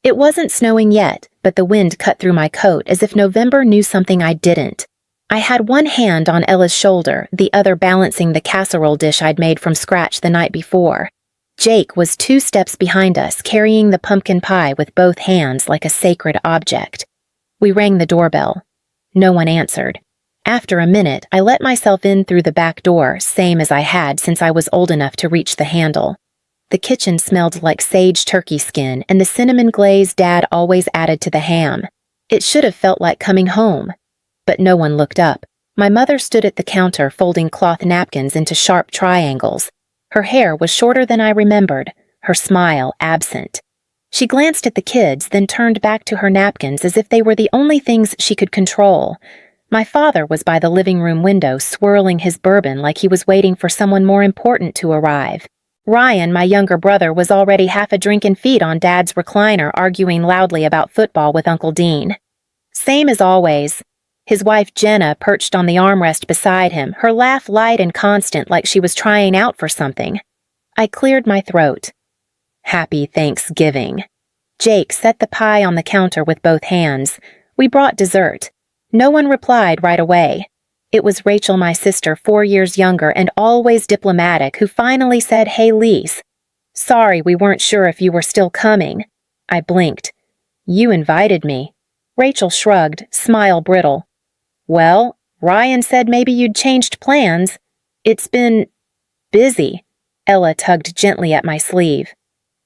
It wasn't snowing yet, but the wind cut through my coat as if November knew something I didn't. I had one hand on Ella's shoulder, the other balancing the casserole dish I'd made from scratch the night before. Jake was 2 steps behind us, carrying the pumpkin pie with both hands like a sacred object. We rang the doorbell. No one answered. After a minute, I let myself in through the back door, same as I had since I was old enough to reach the handle. The kitchen smelled like sage turkey skin and the cinnamon glaze Dad always added to the ham. It should have felt like coming home. But no one looked up. My mother stood at the counter folding cloth napkins into sharp triangles. Her hair was shorter than I remembered, her smile absent. She glanced at the kids, then turned back to her napkins as if they were the only things she could control. My father was by the living room window swirling his bourbon like he was waiting for someone more important to arrive. Ryan, my younger brother, was already half a drinking feet on Dad's recliner arguing loudly about football with Uncle Dean. Same as always. His wife Jenna perched on the armrest beside him, her laugh light and constant like she was trying out for something. I cleared my throat. Happy Thanksgiving. Jake set the pie on the counter with both hands. We brought dessert. No one replied right away. It was Rachel, my sister, 4 years younger and always diplomatic, who finally said, "Hey, Lise. Sorry, we weren't sure if you were still coming." I blinked. "You invited me." Rachel shrugged, smile brittle. "Well, Ryan said maybe you'd changed plans. It's been busy." Ella tugged gently at my sleeve.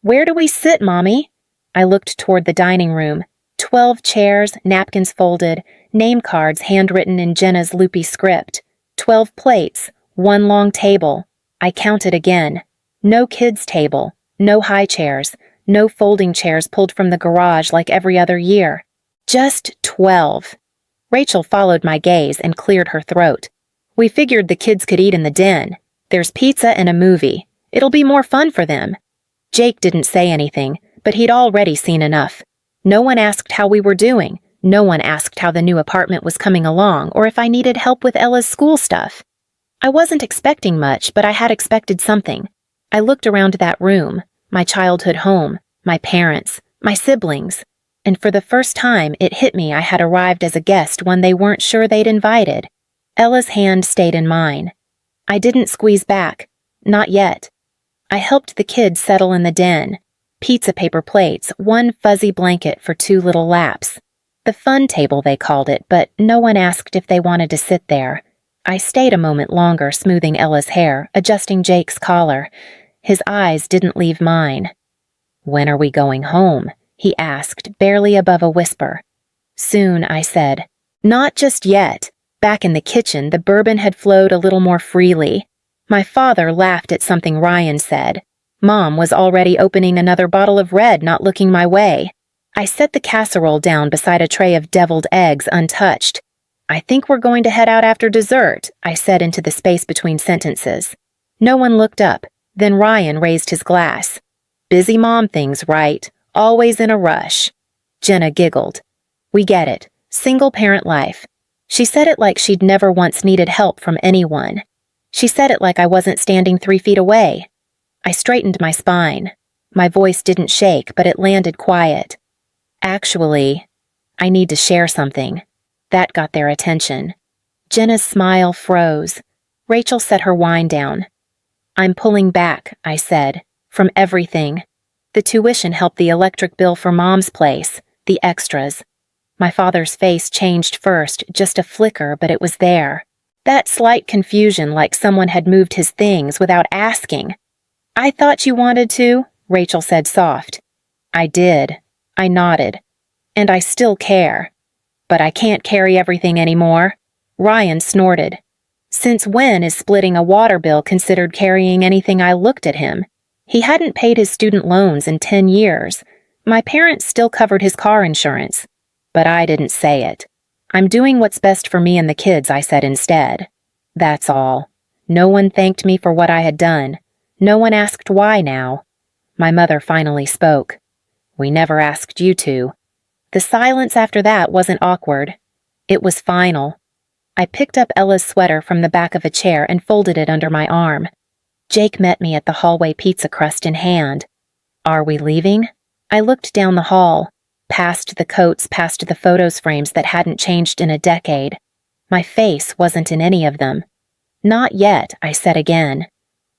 "Where do we sit, Mommy?" I looked toward the dining room. 12 chairs, napkins folded, name cards handwritten in Jenna's loopy script. 12 plates, 1 long table. I counted again. No kids' table, no high chairs, no folding chairs pulled from the garage like every other year. Just 12. Rachel followed my gaze and cleared her throat. "We figured the kids could eat in the den. There's pizza and a movie. It'll be more fun for them." Jake didn't say anything, but he'd already seen enough. No one asked how we were doing. No one asked how the new apartment was coming along or if I needed help with Ella's school stuff. I wasn't expecting much, but I had expected something. I looked around that room, my childhood home, my parents, my siblings. And for the first time, it hit me I had arrived as a guest one they weren't sure they'd invited. Ella's hand stayed in mine. I didn't squeeze back. Not yet. I helped the kids settle in the den. Pizza paper plates, 1 fuzzy blanket for 2 little laps. The fun table, they called it, but no one asked if they wanted to sit there. I stayed a moment longer, smoothing Ella's hair, adjusting Jake's collar. His eyes didn't leave mine. "When are we going home?" he asked, barely above a whisper. "Soon," I said. "Not just yet." Back in the kitchen, the bourbon had flowed a little more freely. My father laughed at something Ryan said. Mom was already opening another bottle of red, not looking my way. I set the casserole down beside a tray of deviled eggs untouched. "I think we're going to head out after dessert," I said into the space between sentences. No one looked up. Then Ryan raised his glass. "Busy mom things, right? Always in a rush." Jenna giggled. "We get it. Single-parent life." She said it like she'd never once needed help from anyone. She said it like I wasn't standing 3 feet away. I straightened my spine. My voice didn't shake, but it landed quiet. "Actually, I need to share something." That got their attention. Jenna's smile froze. Rachel set her wine down. "I'm pulling back," I said, "from everything. The tuition helped the electric bill for Mom's place, the extras." My father's face changed first, just a flicker, but it was there. That slight confusion, like someone had moved his things without asking. "I thought you wanted to," Rachel said soft. "I did." I nodded. "And I still care. But I can't carry everything anymore." Ryan snorted. Since when is splitting a water bill considered carrying anything? I looked at him. He hadn't paid his student loans in 10 years. My parents still covered his car insurance. But I didn't say it. "I'm doing what's best for me and the kids," I said instead. That's all. No one thanked me for what I had done. No one asked why now. My mother finally spoke. "We never asked you to." The silence after that wasn't awkward. It was final. I picked up Ella's sweater from the back of a chair and folded it under my arm. Jake met me at the hallway, pizza crust in hand. "Are we leaving?" I looked down the hall, past the coats, past the photos frames that hadn't changed in a decade. My face wasn't in any of them. Not yet, I said again.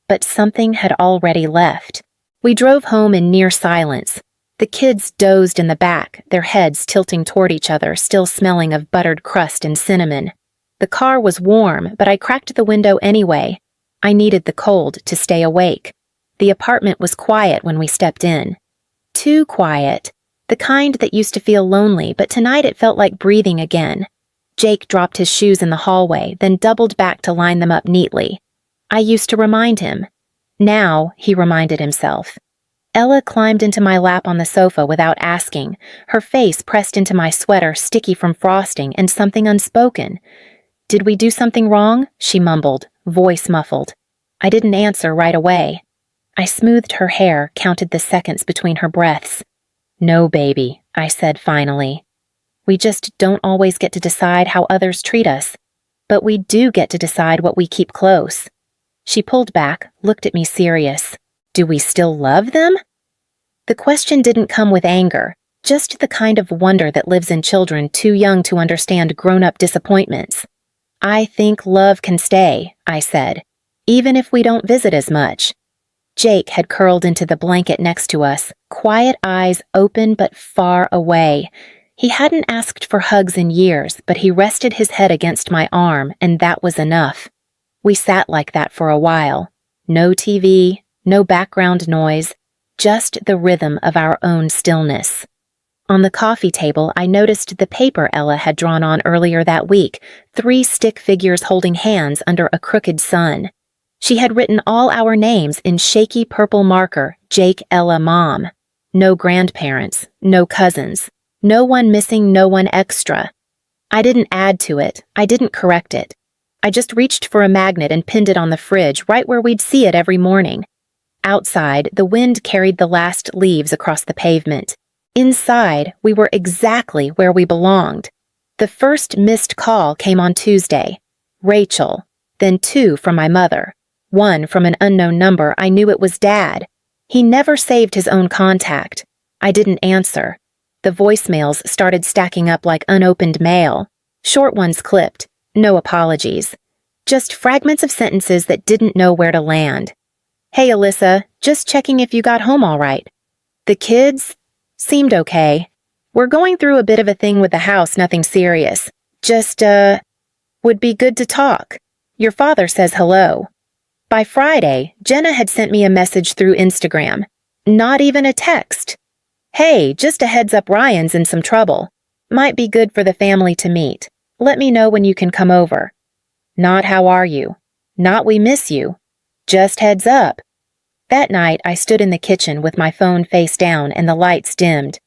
But something had already left. We drove home in near silence. The kids dozed in the back, their heads tilting toward each other, still smelling of buttered crust and cinnamon. The car was warm, but I cracked the window anyway. I needed the cold to stay awake. The apartment was quiet when we stepped in. Too quiet. The kind that used to feel lonely, but tonight it felt like breathing again. Jake dropped his shoes in the hallway, then doubled back to line them up neatly. I used to remind him. Now, he reminded himself. Ella climbed into my lap on the sofa without asking, her face pressed into my sweater, sticky from frosting and something unspoken. "Did we do something wrong?" she mumbled, voice muffled. I didn't answer right away. I smoothed her hair, counted the seconds between her breaths. "No, baby," I said finally. "We just don't always get to decide how others treat us, but we do get to decide what we keep close." She pulled back, looked at me serious. "Do we still love them?" The question didn't come with anger, just the kind of wonder that lives in children too young to understand grown-up disappointments. "I think love can stay," I said, "even if we don't visit as much." Jake had curled into the blanket next to us, quiet eyes open but far away. He hadn't asked for hugs in years, but he rested his head against my arm, and that was enough. We sat like that for a while. No TV, no background noise, just the rhythm of our own stillness. On the coffee table, I noticed the paper Ella had drawn on earlier that week, 3 stick figures holding hands under a crooked sun. She had written all our names in shaky purple marker, Jake, Ella, Mom. No grandparents, no cousins, no one missing, no one extra. I didn't add to it, I didn't correct it. I just reached for a magnet and pinned it on the fridge right where we'd see it every morning. Outside, the wind carried the last leaves across the pavement. Inside, we were exactly where we belonged. The first missed call came on Tuesday. Rachel, then 2 from my mother. 1 from an unknown number. I knew it was Dad. He never saved his own contact. I didn't answer. The voicemails started stacking up like unopened mail. Short ones clipped. No apologies. Just fragments of sentences that didn't know where to land. "Hey, Alyssa, just checking if you got home all right. The kids? Seemed okay. We're going through a bit of a thing with the house, nothing serious. Just, would be good to talk. Your father says hello." By Friday, Jenna had sent me a message through Instagram. Not even a text. "Hey, just a heads up, Ryan's in some trouble. Might be good for the family to meet. Let me know when you can come over." Not "how are you?" Not "we miss you." Just heads up. That night, I stood in the kitchen with my phone face down and the lights dimmed.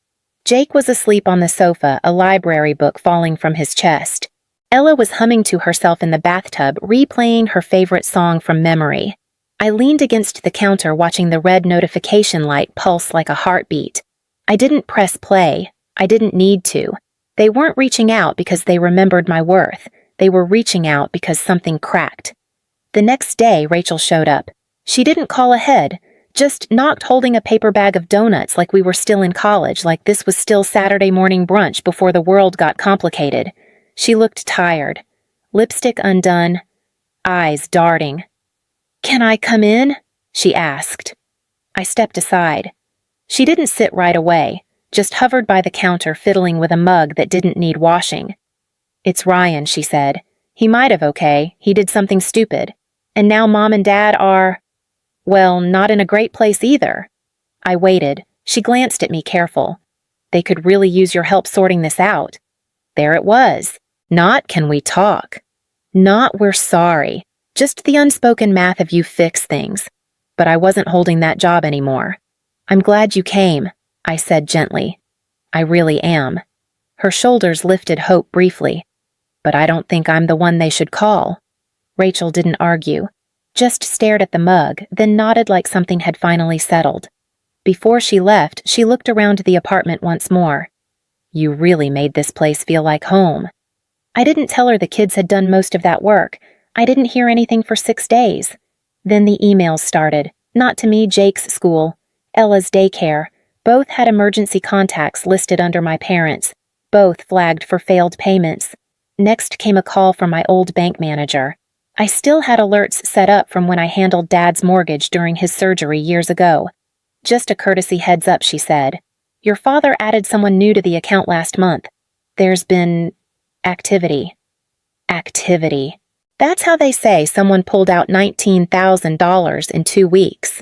Jake was asleep on the sofa, a library book falling from his chest. Ella was humming to herself in the bathtub, replaying her favorite song from memory. I leaned against the counter watching the red notification light pulse like a heartbeat. I didn't press play. I didn't need to. They weren't reaching out because they remembered my worth. They were reaching out because something cracked. The next day, Rachel showed up. She didn't call ahead, just knocked holding a paper bag of donuts like we were still in college, like this was still Saturday morning brunch before the world got complicated. She looked tired, lipstick undone, eyes darting. "Can I come in?" she asked. I stepped aside. She didn't sit right away, just hovered by the counter fiddling with a mug that didn't need washing. "It's Ryan," she said. "He might have, okay, he did something stupid. And now Mom and Dad are, well, not in a great place either." I waited. She glanced at me careful. "They could really use your help sorting this out." There it was. Not "can we talk?" Not "we're sorry." Just the unspoken math of you fix things. But I wasn't holding that job anymore. "I'm glad you came," I said gently. "I really am." Her shoulders lifted hope briefly. "But I don't think I'm the one they should call." Rachel didn't argue, just stared at the mug, then nodded like something had finally settled. Before she left, she looked around the apartment once more. "You really made this place feel like home." I didn't tell her the kids had done most of that work. I didn't hear anything for 6 days. Then the emails started. Not to me, Jake's school, Ella's daycare, Both had emergency contacts listed under my parents, both flagged for failed payments. Next came a call from my old bank manager. I still had alerts set up from when I handled Dad's mortgage during his surgery years ago. "Just a courtesy heads up," she said. "Your father added someone new to the account last month. There's been activity." Activity. That's how they say someone pulled out $19,000 in 2 weeks.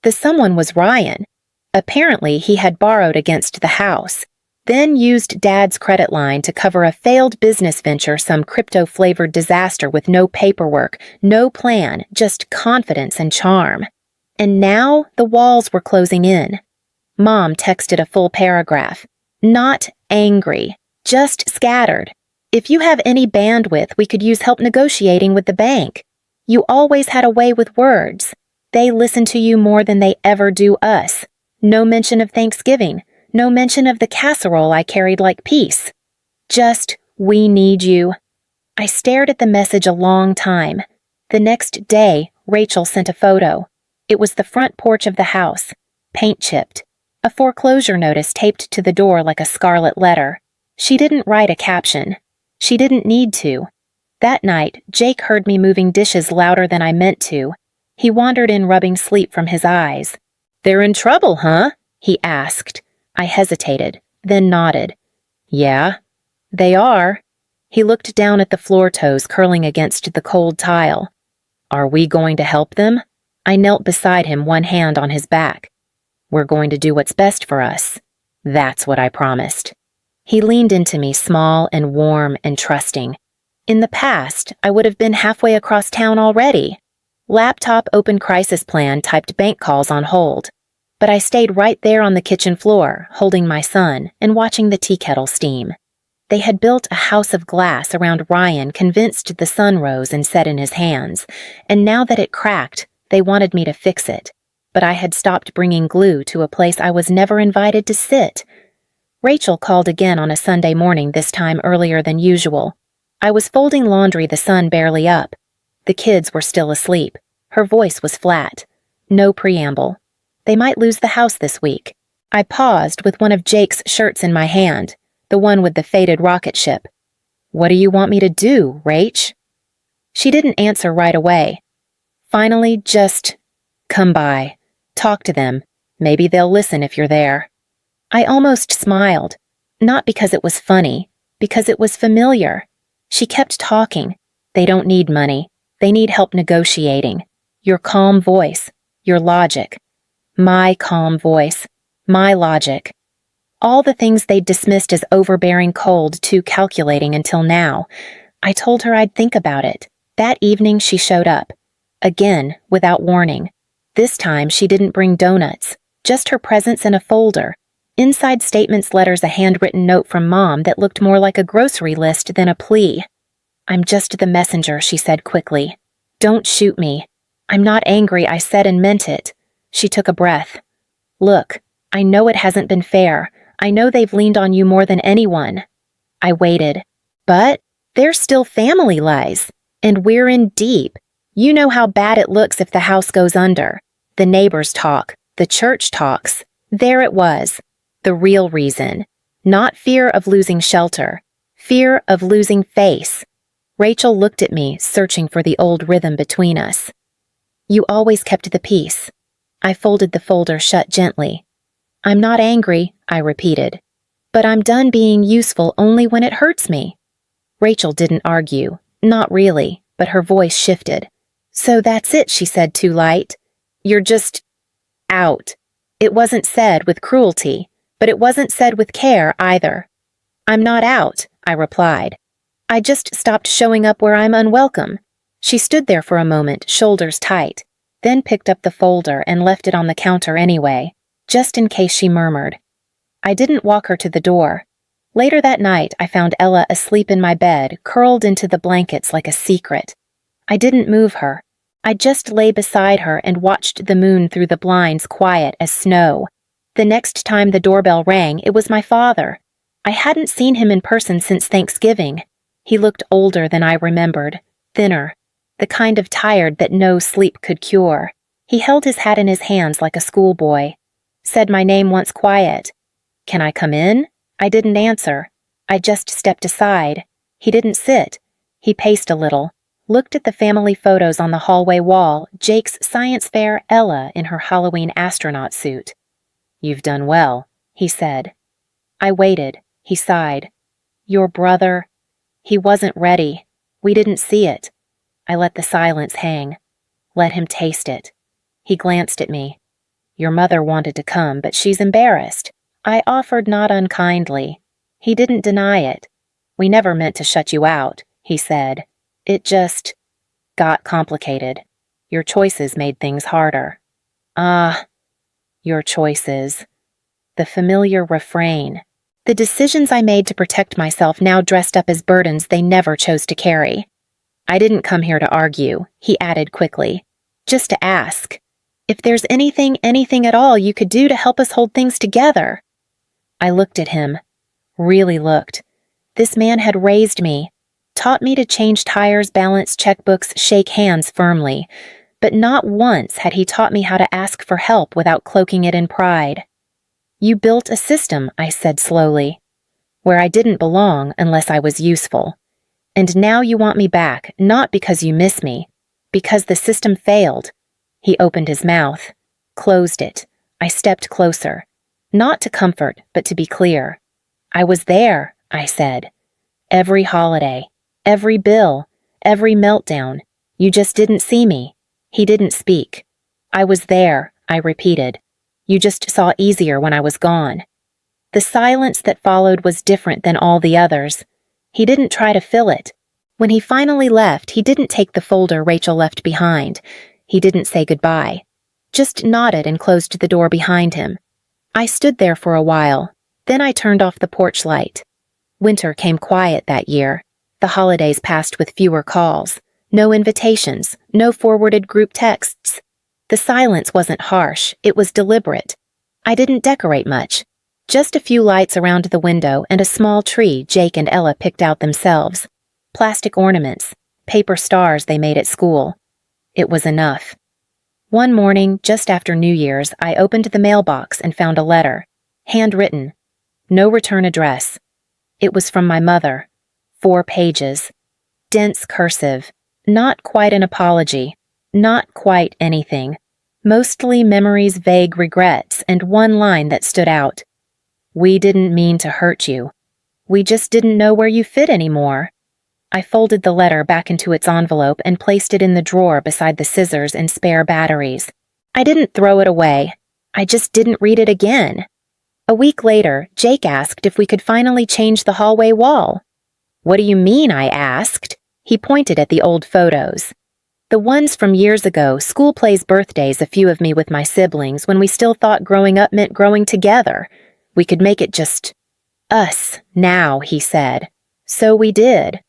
The someone was Ryan. Apparently, he had borrowed against the house, then used Dad's credit line to cover a failed business venture, some crypto-flavored disaster with no paperwork, no plan, just confidence and charm. And now the walls were closing in. Mom texted a full paragraph. Not angry, just scattered. "If you have any bandwidth, we could use help negotiating with the bank. You always had a way with words. They listen to you more than they ever do us. No mention of Thanksgiving. No mention of the casserole I carried like peace. Just, we need you." I stared at the message a long time. The next day, Rachel sent a photo. It was the front porch of the house, paint chipped. A foreclosure notice taped to the door like a scarlet letter. She didn't write a caption. She didn't need to. That night, Jake heard me moving dishes louder than I meant to. He wandered in, rubbing sleep from his eyes. "They're in trouble, huh?" he asked. I hesitated, then nodded. "Yeah, they are." He looked down at the floor toes curling against the cold tile. "Are we going to help them?" I knelt beside him, one hand on his back. "We're going to do what's best for us. That's what I promised." He leaned into me, small and warm and trusting. In the past, I would have been halfway across town already. Laptop open, crisis plan, typed bank calls on hold. But I stayed right there on the kitchen floor, holding my son and watching the tea kettle steam. They had built a house of glass around Ryan, convinced the sun rose and set in his hands, and now that it cracked, they wanted me to fix it. But I had stopped bringing glue to a place I was never invited to sit. Rachel called again on a Sunday morning, this time earlier than usual. I was folding laundry, the sun barely up. The kids were still asleep. Her voice was flat. No preamble. They might lose the house this week. I paused with one of Jake's shirts in my hand, the one with the faded rocket ship. "What do you want me to do, Rach?" She didn't answer right away. Finally, just, "Come by. Talk to them. Maybe they'll listen if you're there." I almost smiled, not because it was funny, because it was familiar. She kept talking. "They don't need money. They need help negotiating. Your calm voice, your logic." My calm voice, my logic. All the things they'd dismissed as overbearing, cold, too calculating until now. I told her I'd think about it. That evening she showed up. Again, without warning. This time she didn't bring donuts, just her presence and a folder. Inside statements, letters, a handwritten note from Mom that looked more like a grocery list than a plea. "I'm just the messenger," she said quickly. "Don't shoot me." "I'm not angry," I said and meant it. She took a breath. "Look, I know it hasn't been fair. I know they've leaned on you more than anyone." I waited. "But there's still family lies, and we're in deep. You know how bad it looks if the house goes under. The neighbors talk, the church talks." There it was. The real reason. Not fear of losing shelter. Fear of losing face. Rachel looked at me, searching for the old rhythm between us. "You always kept the peace." I folded the folder shut gently. "I'm not angry," I repeated. "But I'm done being useful only when it hurts me." Rachel didn't argue. Not really, but her voice shifted. "So that's it," she said, too light. "You're just out." It wasn't said with cruelty, but it wasn't said with care either. "I'm not out," I replied. "I just stopped showing up where I'm unwelcome." She stood there for a moment, shoulders tight, then picked up the folder and left it on the counter anyway, just in case she murmured. I didn't walk her to the door. Later that night, I found Ella asleep in my bed, curled into the blankets like a secret. I didn't move her. I just lay beside her and watched the moon through the blinds, quiet as snow. The next time the doorbell rang, it was my father. I hadn't seen him in person since Thanksgiving. He looked older than I remembered, thinner, the kind of tired that no sleep could cure. He held his hat in his hands like a schoolboy. Said my name once quiet. Can I come in? I didn't answer. I just stepped aside. He didn't sit. He paced a little, looked at the family photos on the hallway wall, Jake's science fair Ella in her Halloween astronaut suit. You've done well, he said. I waited. He sighed. Your brother... He wasn't ready. We didn't see it. I let the silence hang. Let him taste it. He glanced at me. Your mother wanted to come, but she's embarrassed. I offered not unkindly. He didn't deny it. We never meant to shut you out, he said. It just got complicated. Your choices made things harder. Ah, your choices. The familiar refrain. The decisions I made to protect myself now dressed up as burdens they never chose to carry. I didn't come here to argue, he added quickly. Just to ask. If there's anything at all you could do to help us hold things together. I looked at him. Really looked. This man had raised me, taught me to change tires, balance checkbooks, shake hands firmly, but not once had he taught me how to ask for help without cloaking it in pride. You built a system, I said slowly, where I didn't belong unless I was useful. And now you want me back, not because you miss me, because the system failed. He opened his mouth, closed it. I stepped closer, not to comfort, but to be clear. I was there, I said. Every holiday, every bill, every meltdown. You just didn't see me. He didn't speak. I was there, I repeated. You just saw easier when I was gone. The silence that followed was different than all the others. He didn't try to fill it. When he finally left, he didn't take the folder Rachel left behind. He didn't say goodbye. Just nodded and closed the door behind him. I stood there for a while. Then I turned off the porch light. Winter came quiet that year. The holidays passed with fewer calls. No invitations, no forwarded group texts. The silence wasn't harsh, it was deliberate. I didn't decorate much. Just a few lights around the window and a small tree Jake and Ella picked out themselves. Plastic ornaments, paper stars they made at school. It was enough. One morning, just after New Year's, I opened the mailbox and found a letter. Handwritten. No return address. It was from my mother. 4 pages. Dense cursive. Not quite an apology. Not quite anything. Mostly memories, vague regrets, and one line that stood out. We didn't mean to hurt you. We just didn't know where you fit anymore. I folded the letter back into its envelope and placed it in the drawer beside the scissors and spare batteries. I didn't throw it away. I just didn't read it again. A week later, Jake asked if we could finally change the hallway wall. What do you mean, I asked. He pointed at the old photos. The ones from years ago, school plays, birthdays, a few of me with my siblings when we still thought growing up meant growing together. We could make it just us now, he said. So we did.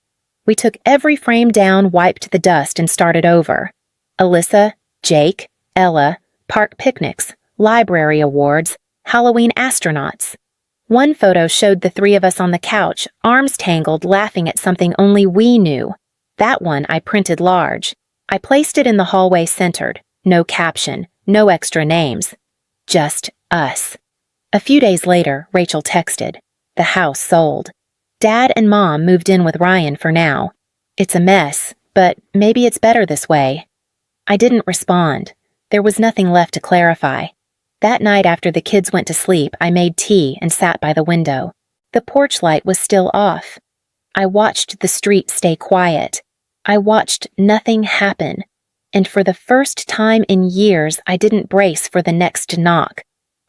We took every frame down, wiped the dust, and started over. Alyssa, Jake, Ella, park picnics, library awards, Halloween astronauts. One photo showed the 3 of us on the couch, arms tangled, laughing at something only we knew. That one I printed large. I placed it in the hallway centered. No caption, no extra names. Just us. A few days later, Rachel texted. The house sold. Dad and Mom moved in with Ryan for now. It's a mess, but maybe it's better this way. I didn't respond. There was nothing left to clarify. That night after the kids went to sleep, I made tea and sat by the window. The porch light was still off. I watched the street stay quiet. I watched nothing happen. And for the first time in years, I didn't brace for the next knock.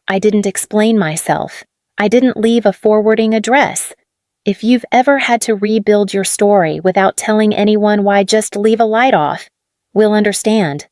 I didn't explain myself. I didn't leave a forwarding address. If you've ever had to rebuild your story without telling anyone why, just leave a light off. We'll understand.